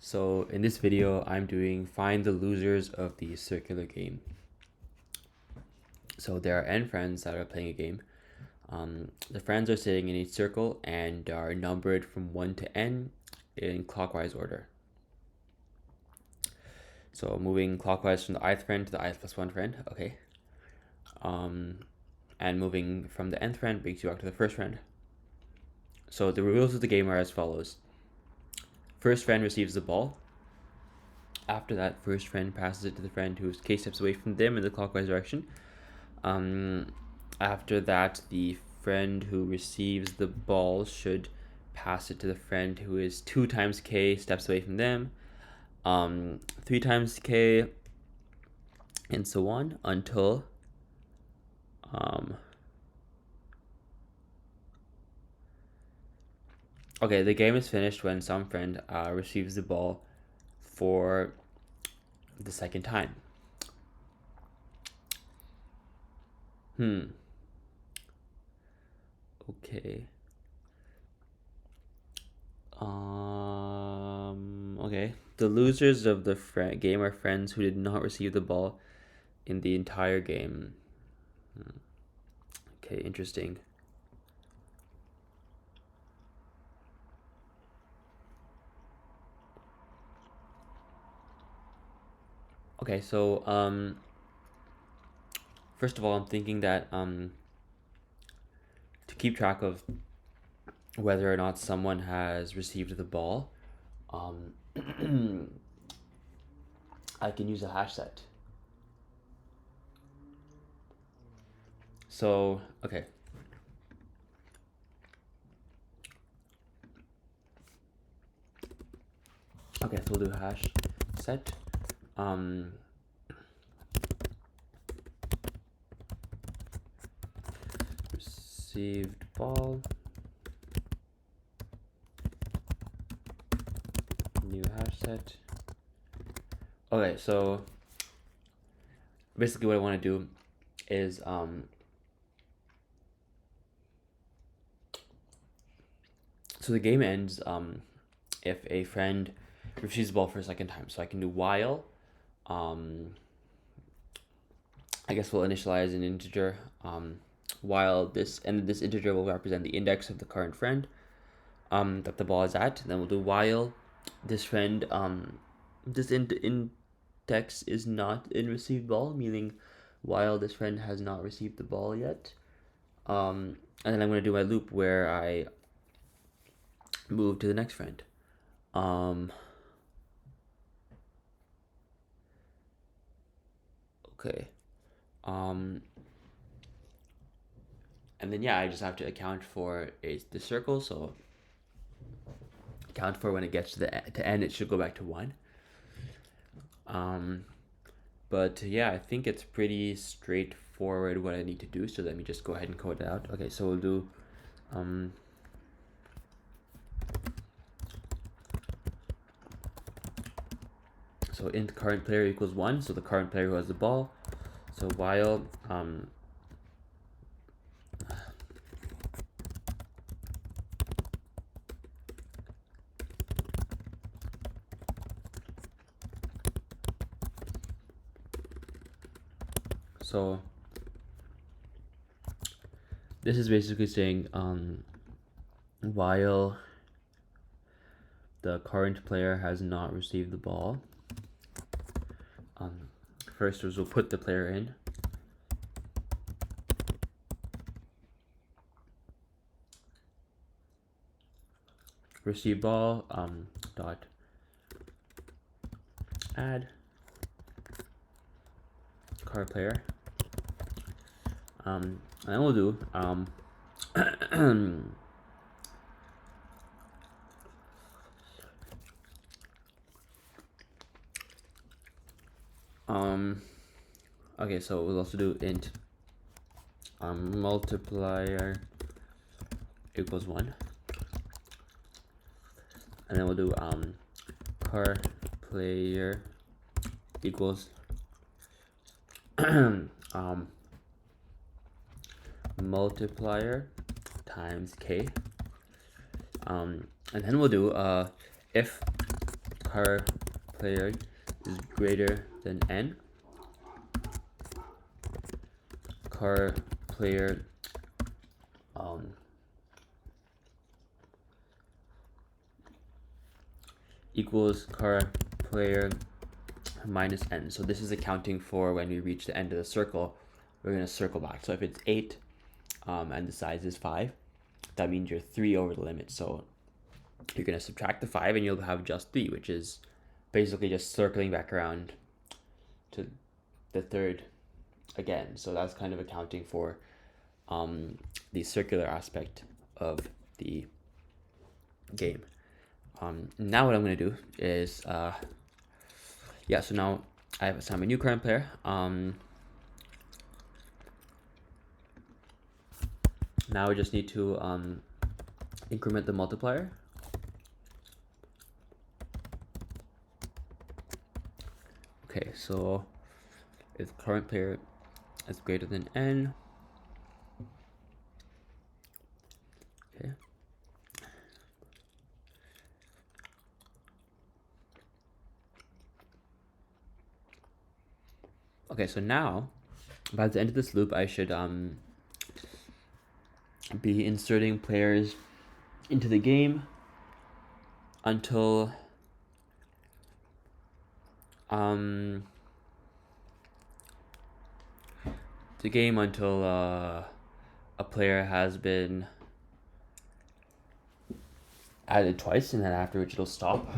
So in this video, I'm doing find the losers of the circular game. So there are n friends that are playing a game. The friends are sitting in a circle and are numbered from 1 to n in clockwise order. So moving clockwise from the ith friend to the ith plus 1 friend, okay. And moving from the nth friend brings you back to the first friend. So the rules of the game are as follows. First friend receives the ball. After that, first friend passes it to the friend who's k steps away from them in the clockwise direction. After that, the friend who receives the ball should pass it to the friend who is 2 times k steps away from them, 3 times k, and so on until okay, the game is finished when some friend receives the ball for the second time. Okay. Okay. The losers of the game are friends who did not receive the ball in the entire game. Okay, interesting. Okay, so first of all, I'm thinking that to keep track of whether or not someone has received the ball, I can use a hash set. So, okay. Okay, so we'll do hash set. Received ball. New hash set. Okay, so basically what I want to do is so the game ends if a friend receives the ball for a second time. So I can do while I guess we'll initialize an integer while this integer will represent the index of the current friend that the ball is at. Then we'll do while this friend this index is not in received ball, meaning while this friend has not received the ball yet. And then I'm going to do my loop where I move to the next friend. Okay. And then yeah, I just have to account for the circle. So account for when it gets to n, it should go back to 1. But yeah, I think it's pretty straightforward what I need to do. So let me just go ahead and code it out. Okay, so we'll do so int current player equals 1. So the current player who has the ball. So while so this is basically saying while the current player has not received the ball, first is we'll put the player in. Receive ball dot add card player. And then we'll do okay, so we'll also do int multiplier equals 1, and then we'll do car player equals multiplier times k, and then we'll do if car player is greater than n. Car player equals car player minus n. So this is accounting for when we reach the end of the circle, we're going to circle back. So if it's 8 and the size is 5, that means you're 3 over the limit. So you're going to subtract the 5 and you'll have just 3, which is basically just circling back around to the third again. So that's kind of accounting for the circular aspect of the game. Now what I'm going to do is, so now I have assigned a new current player. Now I just need to increment the multiplier. Okay, so if current player is greater than n, okay. Okay, so now by the end of this loop, I should be inserting players into the game until a player has been added twice, and then after which it'll stop.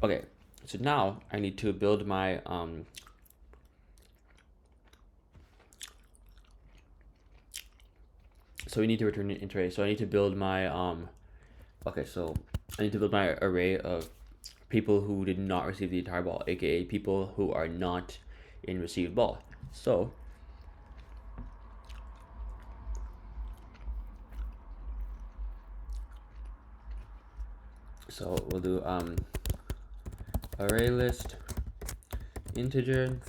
Okay, so now I need to build my so we need to return an int array. So I need to build my so I need to build my array of people who did not receive the entire ball, aka people who are not in received ball. So we'll do array list integer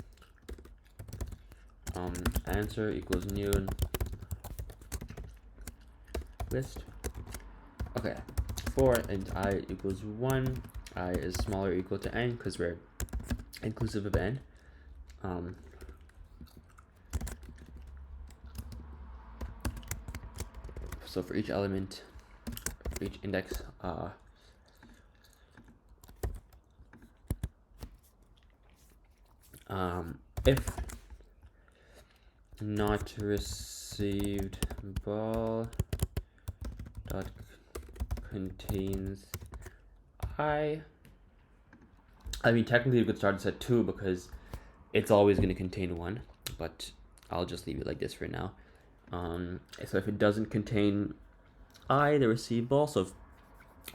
answer equals new list. Okay, for int I equals 1, I is smaller or equal to n because we're inclusive of n. So for each element, for each index, if not received ball dot contains I mean technically you could start this at 2 because it's always going to contain 1, but I'll just leave it like this for now. So if it doesn't contain I, the received ball, so if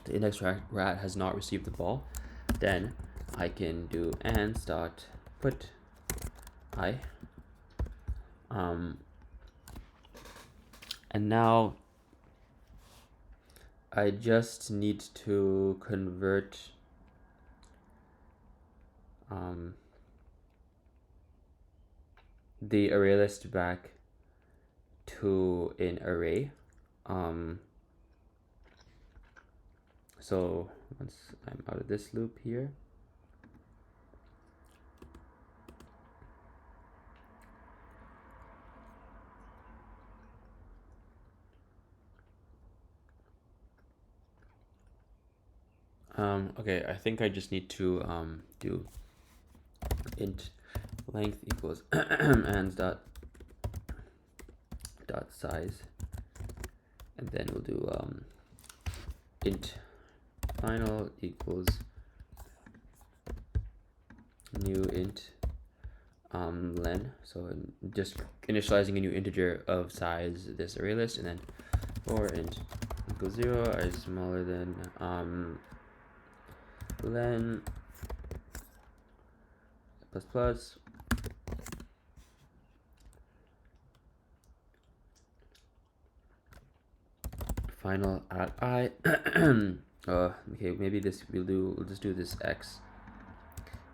the index rat has not received the ball, then I can do ans dot put I. And now I just need to convert the array list back to an array. So once I'm out of this loop here, okay, I think I just need to do int length equals ans dot size, and then we'll do int final equals new int len. So I'm just initializing a new integer of size this array list, and then for int equals 0 is smaller than len plus plus final at I. Okay, maybe this we'll just do this x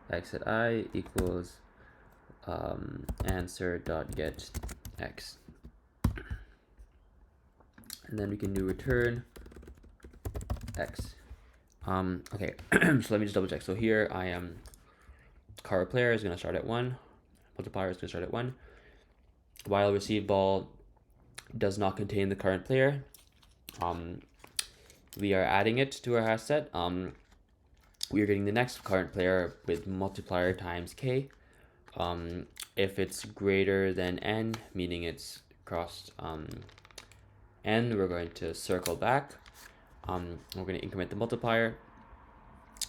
at I equals answer dot get x, and then we can do return x. Okay, so let me just double check. So here I am, card player is gonna start at 1, multiplier is gonna start at 1. While receive ball does not contain the current player, we are adding it to our hash set. We are getting the next current player with multiplier times k. If it's greater than n, meaning it's crossed n, we're going to circle back. We're going to increment the multiplier.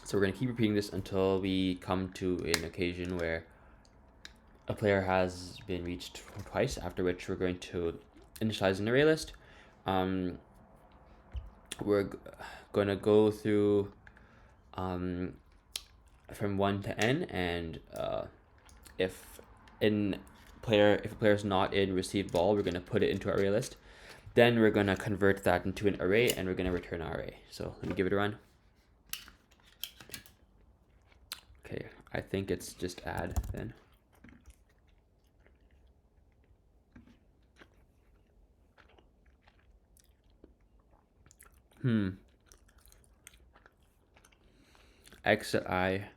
So we're going to keep repeating this until we come to an occasion where a player has been reached twice, after which we're going to initialize an array list. We're going to go through from 1 to n, and if a player is not in receive ball, we're going to put it into our array list. Then we're going to convert that into an array, and we're going to return our array. So let me give it a run. Okay, I think it's just add then. X at I.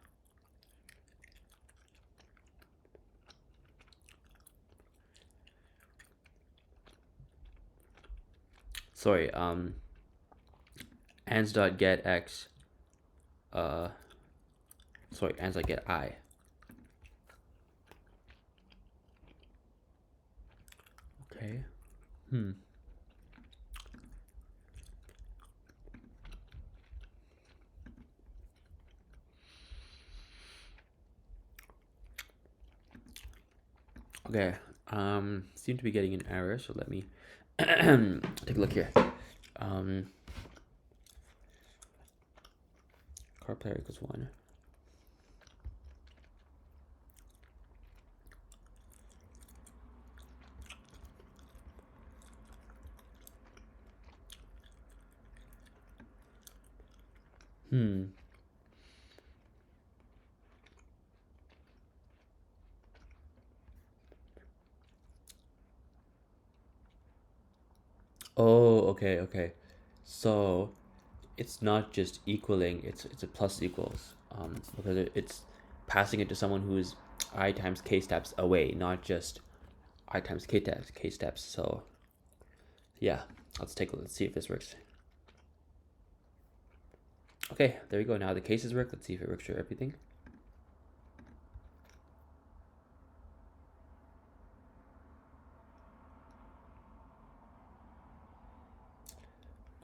Sorry, ans.get x. Sorry, ans.get I. Okay. Okay. Seem to be getting an error, so let me take a look here. Card player equals 1. Oh, okay. So it's not just equaling, it's a plus equals, because it's passing it to someone who is I times k steps away, not just I times k steps. So yeah, let's see if this works. Okay, there we go. Now the cases work. Let's see if it works for everything.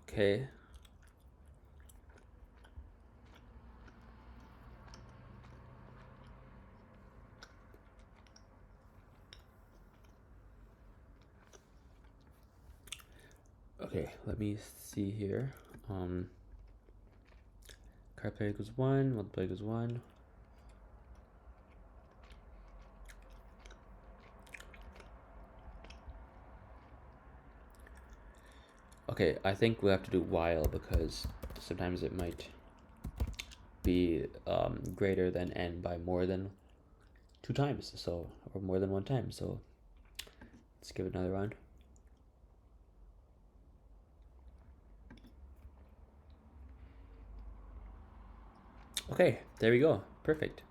Okay. Okay, let me see here. Card player equals 1, multiplier equals 1. Okay, I think we'll have to do while, because sometimes it might be greater than n by more than 2 times, so, or more than 1 time. So let's give it another round. Okay, there we go. Perfect.